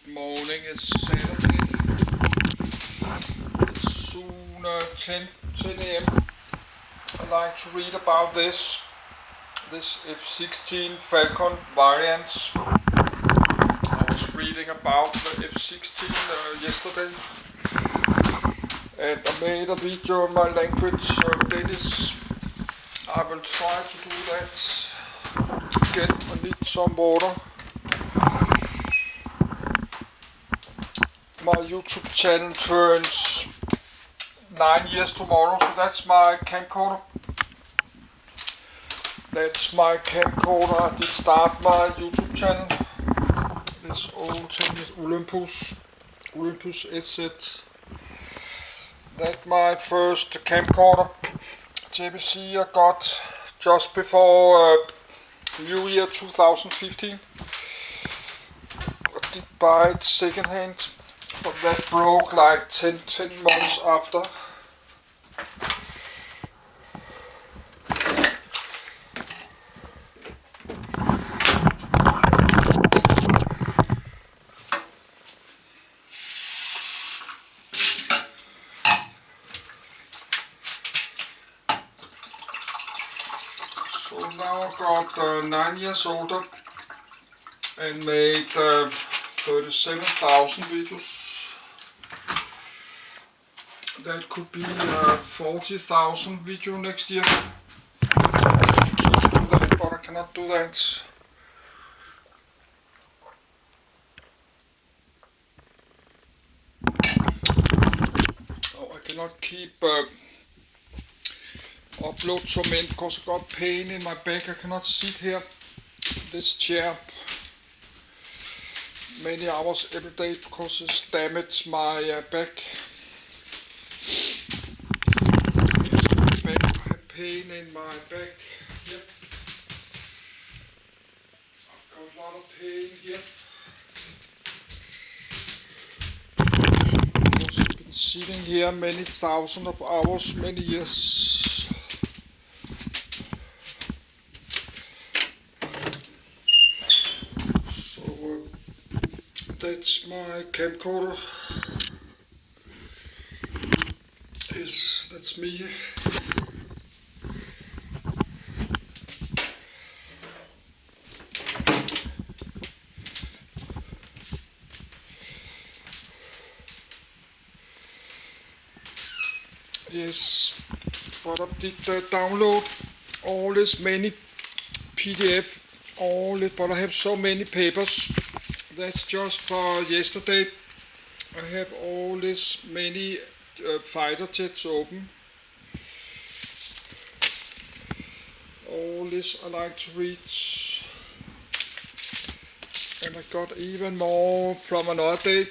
Morning, it's Saturday. It's soon 10 a.m. I'd like to read about this F-16 Falcon variant. I was reading about the F-16 yesterday, and I made a video in my language, Danish. I will try to do that again. I need some water. My YouTube channel turns 9 years tomorrow, so that's my camcorder. I did start my YouTube channel. This old thing is Olympus SZ. That's my first camcorder. JPC I got just before New Year 2015. I did buy it second hand. But that broke like 10 months after. So now I got 9 years older and made 37,000 videos. That could be 40,000 video next year. I can do that, but I cannot do that. Oh, I cannot keep upload so many because I got pain in my back. I cannot sit here this chair many hours every day because it's damaged my back. I have pain in my back. Yep. I've got a lot of pain here. I've been sitting here many thousands of hours, many years. So that's my camcorder. Yes, that's me. Yes, but I did download all this many PDF, but I have so many papers. That's just for yesterday. I have all this many fighter jets open. All this I like to read. And I got even more from another day.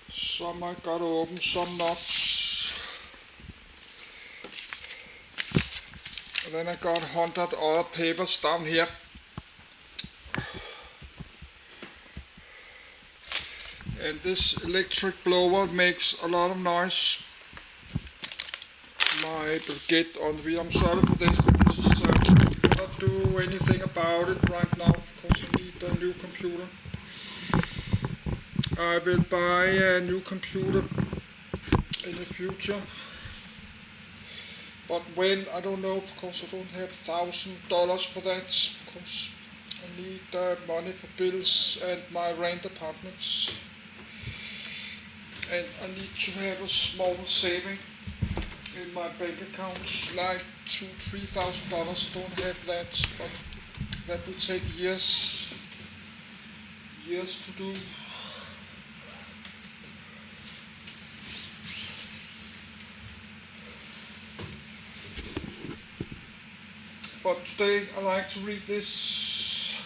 Some I got open, some not. And then I got 100 other papers down here. And this electric blower makes a lot of noise. My get on the video. I'm sorry for this, but this is I cannot do anything about it right now because I need a new computer. I will buy a new computer in the future, but when I don't know because I don't have $1,000 for that because I need money for bills and my rent apartments, and I need to have a small saving in my bank account, like $2,000-3,000. I don't have that, but that will take years to do. But today I like to read this.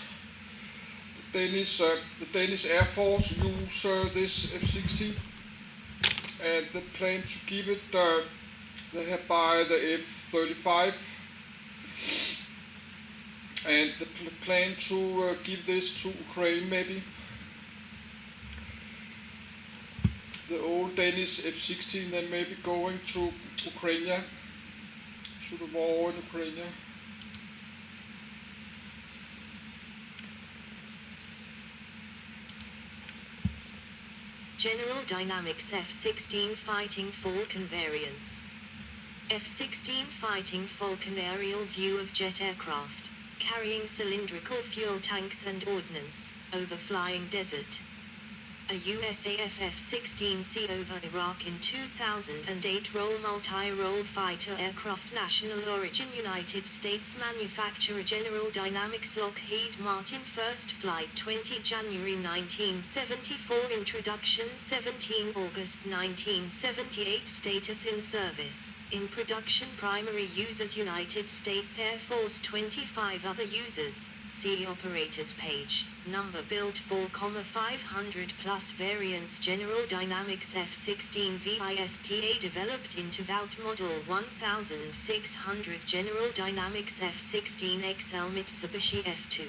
The Danish Air Force use this F-16, and they plan to give it. They have buy the F-35, and they plan to give this to Ukraine maybe. The old Danish F-16 then maybe going to Ukraine, to the war in Ukraine. General Dynamics F-16 Fighting Falcon variants. F-16 Fighting Falcon aerial view of jet aircraft, carrying cylindrical fuel tanks and ordnance, over flying desert. A USAF F-16C over Iraq in 2008 role multi-role fighter aircraft national origin United States manufacturer General Dynamics Lockheed Martin first flight 20 January 1974 introduction 17 August 1978 status in service, in production primary users United States Air Force 25 other users. See operators page, number build 4,500 plus variants General Dynamics F-16 VISTA developed into VOUT Model 1600 General Dynamics F-16 XL Mitsubishi F2.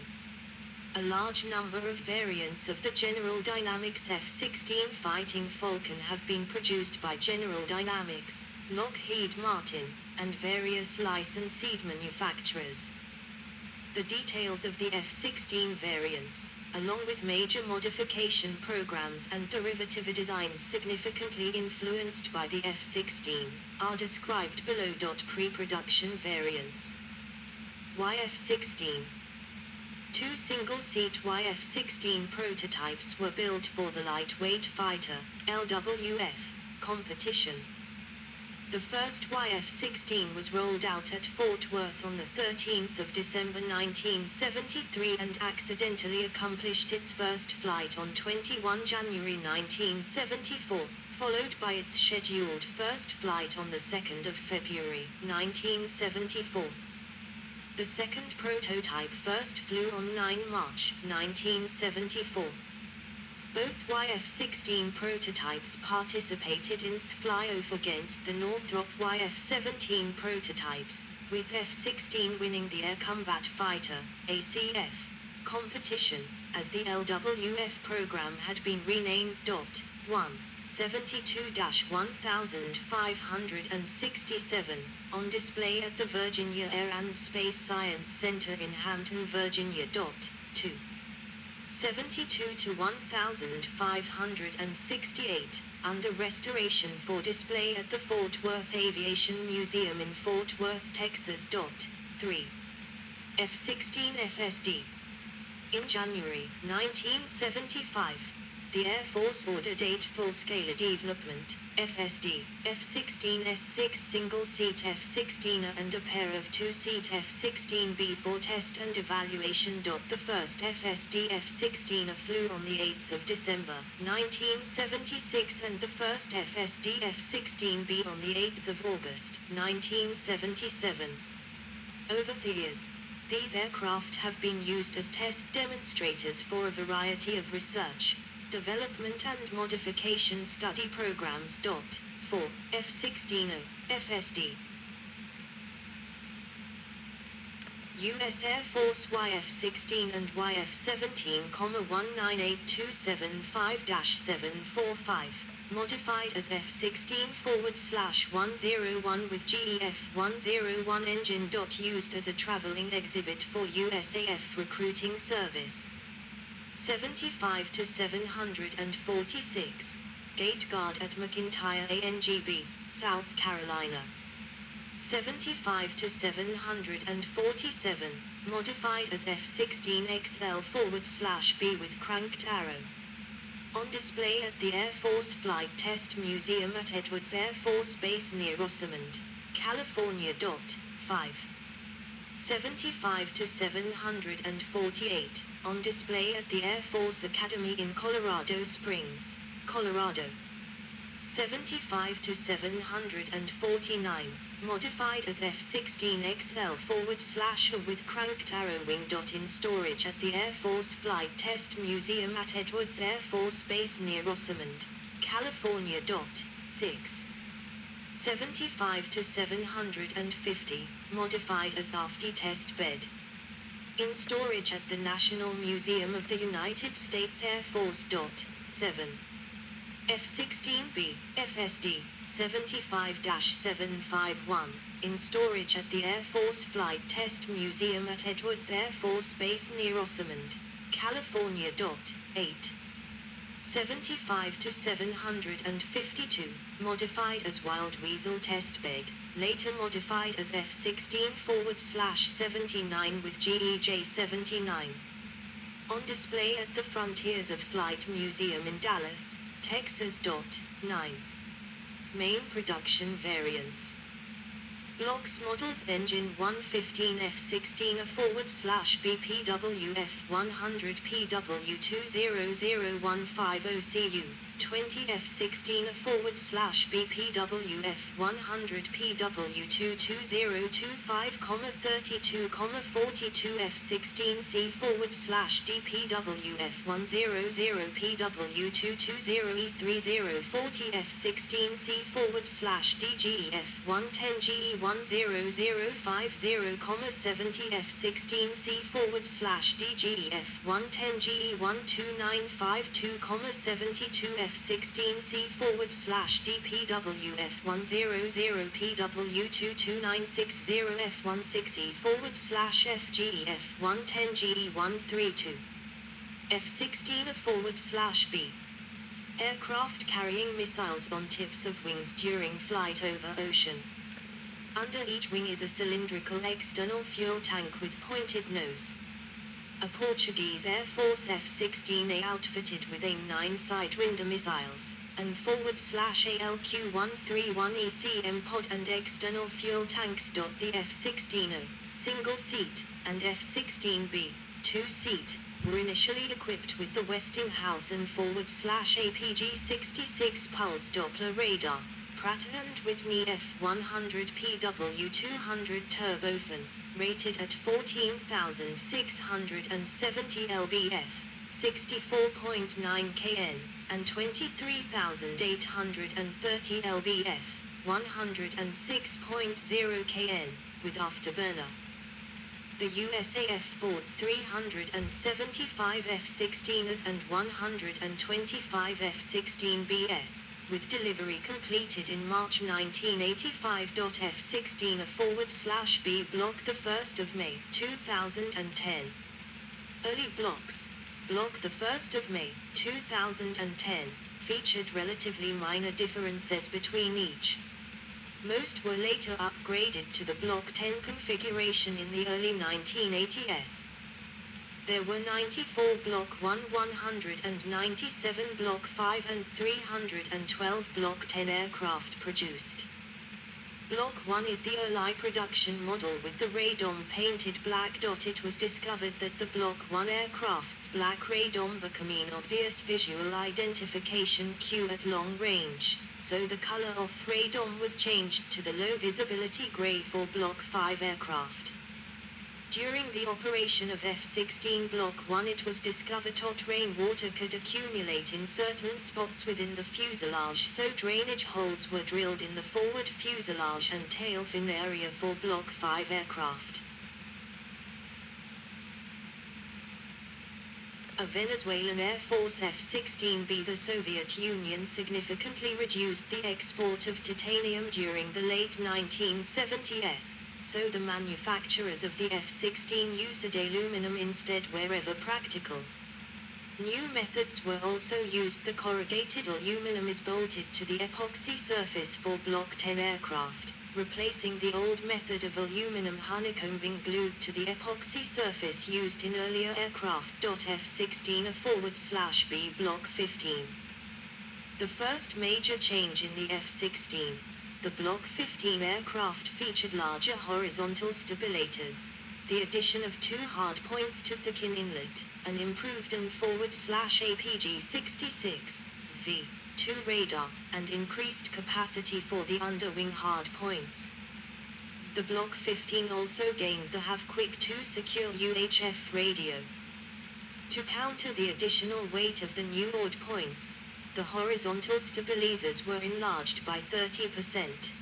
A large number of variants of the General Dynamics F-16 Fighting Falcon have been produced by General Dynamics, Lockheed Martin, and various licensed manufacturers. The details of the F-16 variants, along with major modification programs and derivative designs significantly influenced by the F-16, are described below. Pre-production variants. YF-16. Two single-seat YF-16 prototypes were built for the lightweight fighter, LWF, competition. The first YF-16 was rolled out at Fort Worth on the 13th of December 1973 and accidentally accomplished its first flight on 21 January 1974, followed by its scheduled first flight on the 2nd of February 1974. The second prototype first flew on 9 March 1974. Both YF-16 prototypes participated in the fly-off against the Northrop YF-17 prototypes, with F-16 winning the Air Combat Fighter, ACF, competition, as the LWF program had been renamed. 1. 72-1567, on display at the Virginia Air and Space Science Center in Hampton, Virginia. 2. 72-1568, under restoration for display at the Fort Worth Aviation Museum in Fort Worth, Texas. 3. F-16 FSD. In January 1975, the Air Force ordered 8 full-scale development, FSD, F-16S6 single-seat F-16A and a pair of 2-seat F-16B for test and evaluation. The first FSD F-16A flew on the 8th of December, 1976 and the first FSD F-16B on the 8th of August, 1977. Over the years, these aircraft have been used as test demonstrators for a variety of research, development and modification study programs. 4. F-16A, FSD. U.S. Air Force YF-16 and YF-17, 19827-5-745, modified as F-16/101 with GEF-101 engine. Used as a traveling exhibit for USAF recruiting service. 75-746, Gate Guard at McIntyre ANGB, South Carolina. 75-747, modified as F-16XL/B with cranked arrow. On display at the Air Force Flight Test Museum at Edwards Air Force Base near Rosamond, California. 5. 75-748, on display at the Air Force Academy in Colorado Springs, Colorado. 75-749, modified as F-16XL/A with cranked arrow wing. In storage at the Air Force Flight Test Museum at Edwards Air Force Base near Rosamond, California. 6. 75-750, modified as AFD test bed. In storage at the National Museum of the United States Air Force. 7. F-16B, FSD, 75-751, in storage at the Air Force Flight Test Museum at Edwards Air Force Base near Rosamond, California. 8. 75 to 752, modified as Wild Weasel testbed, later modified as F-16/79 with GEJ-79. On display at the Frontiers of Flight Museum in Dallas, Texas. 9. Main production variants. Blocks models engine 115 F-16/BPW F-100 PW200150 20 F-16/BPW F-100 PW22025,32,42 F-16C/DPW F-100 PW220E30 40 F-16C/DGE F-110 GE10050, 70 F-16C/DGE F-110 GE12952, 72 F-16C/DPW F-100 PW22960 F-16E/FGE F-110 GE132 F-16A/B. Aircraft carrying missiles on tips of wings during flight over ocean. Under each wing is a cylindrical external fuel tank with pointed nose. A Portuguese Air Force F-16A outfitted with AIM-9 Sidewinder missiles, and /ALQ-131 ECM pod and external fuel tanks. The F-16A, single-seat, and F-16B, two-seat, were initially equipped with the Westinghouse and /APG-66 pulse Doppler radar, Pratt & Whitney F-100 PW200 turbofan, rated at 14,670 lbf, 64.9 kN, and 23,830 lbf, 106.0 kN, with afterburner. The USAF bought 375 F-16s and 125 F-16Bs, with delivery completed in March 1985. F-16A/B Block 1 May 2010. Early blocks. Block 1 May 2010 featured relatively minor differences between each. Most were later upgraded to the Block 10 configuration in the early 1980s. There were 94 Block 1, 197 Block 5 and 312 Block 10 aircraft produced. Block 1 is the early production model with the radome painted black. It was discovered that the Block 1 aircraft's black radome became an obvious visual identification cue at long range, so the color of radome was changed to the low visibility gray for Block 5 aircraft. During the operation of F-16 Block 1 it was discovered that rainwater could accumulate in certain spots within the fuselage, so drainage holes were drilled in the forward fuselage and tail fin area for Block 5 aircraft. A Venezuelan Air Force F-16B. The Soviet Union significantly reduced the export of titanium during the late 1970s. So the manufacturers of the F-16 used aluminum instead wherever practical. New methods were also used. The corrugated aluminum is bolted to the epoxy surface for Block 10 aircraft, replacing the old method of aluminum honeycombing glued to the epoxy surface used in earlier aircraft. F-16A/B Block 15. The first major change in the F-16. The Block 15 aircraft featured larger horizontal stabilators, the addition of two hardpoints to thicken inlet, an improved and /APG-66 V2 radar, and increased capacity for the underwing hardpoints. The Block 15 also gained the Have-Quick 2 secure UHF radio. To counter the additional weight of the new odd points, the horizontal stabilizers were enlarged by 30%.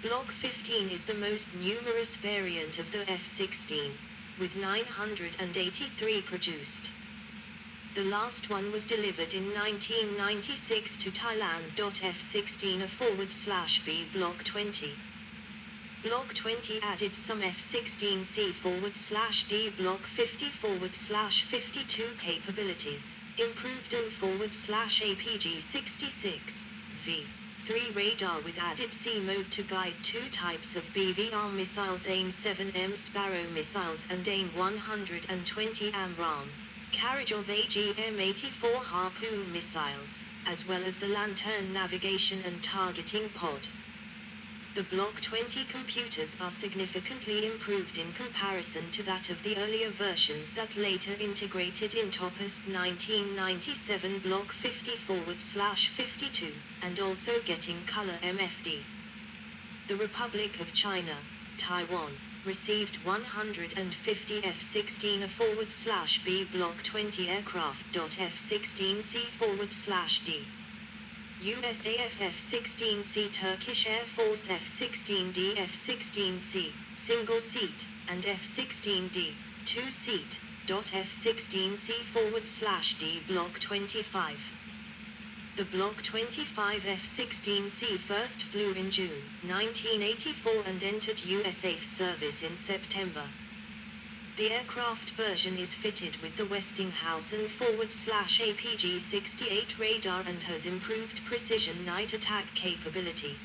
Block 15 is the most numerous variant of the F-16, with 983 produced. The last one was delivered in 1996 to Thailand. F-16A/B Block 20. Block 20 added some F-16C/D Block 50/52 capabilities, Improved O/APG-66 V3 radar with added C mode to guide two types of BVR missiles, AIM-7M Sparrow missiles and AIM-120 AMRAAM. Carriage of AGM-84 Harpoon missiles, as well as the Lantern navigation and targeting pod. The Block 20 computers are significantly improved in comparison to that of the earlier versions that later integrated in Topest 1997 Block 50/52, and also getting color MFD. The Republic of China, Taiwan, received 150 F-16 A/B Block 20 aircraft. F-16C/D. USAF F-16C, Turkish Air Force F-16D, F-16C, single seat, and F-16D, two seat. F-16C/D Block 25. The Block 25 F-16C first flew in June 1984 and entered USAF service in September. The aircraft version is fitted with the Westinghouse and /APG-68 radar and has improved precision night attack capability.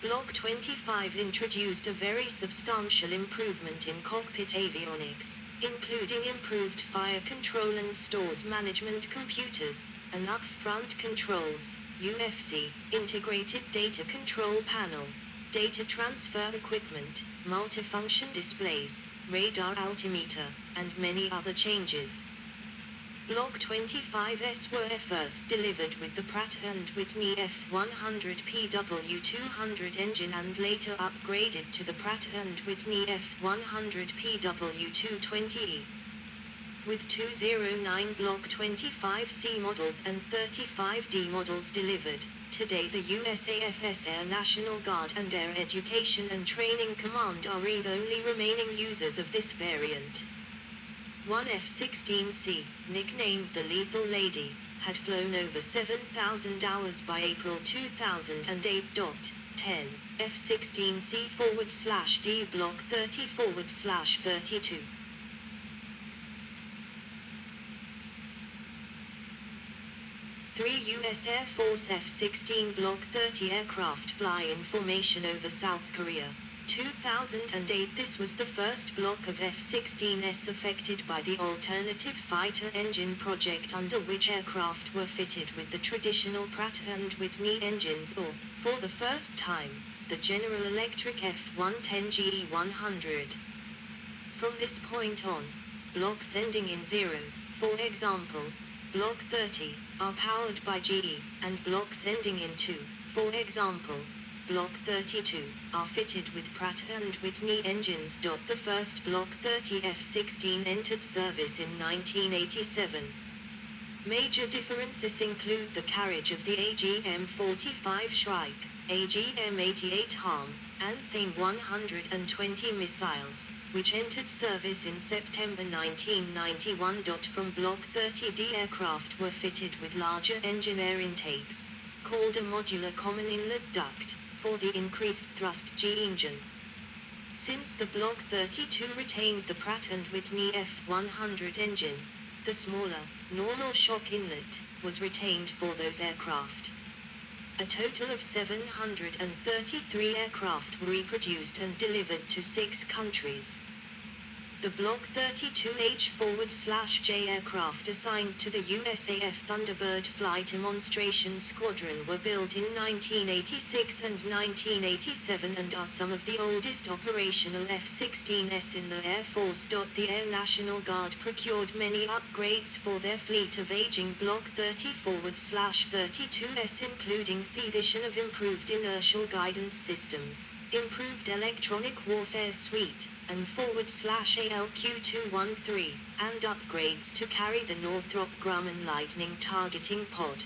Block 25 introduced a very substantial improvement in cockpit avionics, including improved fire control and stores management computers, an up-front controls, UFC, integrated data control panel, data transfer equipment, multifunction displays, radar altimeter, and many other changes. Block 25s were first delivered with the Pratt & Whitney F100PW200 engine and later upgraded to the Pratt & Whitney F100PW220E. With 209 Block 25C models and 35D models delivered, today the USAF's Air National Guard and Air Education and Training Command are the only remaining users of this variant. One F-16C, nicknamed the Lethal Lady, had flown over 7,000 hours by April 2008. 10. F-16C/D Block 30/32. 3 U.S. Air Force F-16 Block 30 aircraft fly in formation over South Korea. 2008. This was the first block of F-16s affected by the Alternative Fighter Engine project, under which aircraft were fitted with the traditional Pratt & Whitney engines or, for the first time, the General Electric F-110 GE100. From this point on, blocks ending in 0, for example, Block 30, are powered by GE, and blocks ending in 2, for example, Block 32, are fitted with Pratt & Whitney engines. The first Block 30 F-16 entered service in 1987. Major differences include the carriage of the AGM-45 Shrike, AGM-88 HARM, and AIM-120 missiles, which entered service in September 1991. From Block 30D, aircraft were fitted with larger engine air intakes, called a modular common inlet duct, for the increased thrust G engine. Since the Block 32 retained the Pratt & Whitney F-100 engine, the smaller, normal shock inlet, was retained for those aircraft. A total of 733 aircraft were reproduced and delivered to 6 countries. The Block 32H/J aircraft assigned to the USAF Thunderbird Flight Demonstration Squadron were built in 1986 and 1987 and are some of the oldest operational F-16s in the Air Force. The Air National Guard procured many upgrades for their fleet of aging Block 30/32s, including the addition of improved inertial guidance systems, improved electronic warfare suite, and /ALQ-213, and upgrades to carry the Northrop Grumman Lightning targeting pod.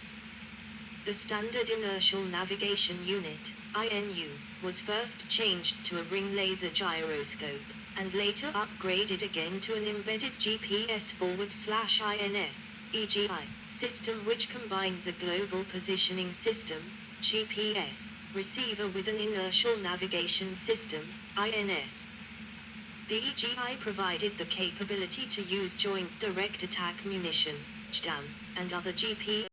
The Standard Inertial Navigation Unit, INU, was first changed to a ring laser gyroscope, and later upgraded again to an embedded GPS/INS, EGI, system which combines a global positioning system, GPS, receiver with an inertial navigation system, INS. The EGI provided the capability to use joint direct attack munition, JDAM, and other GPS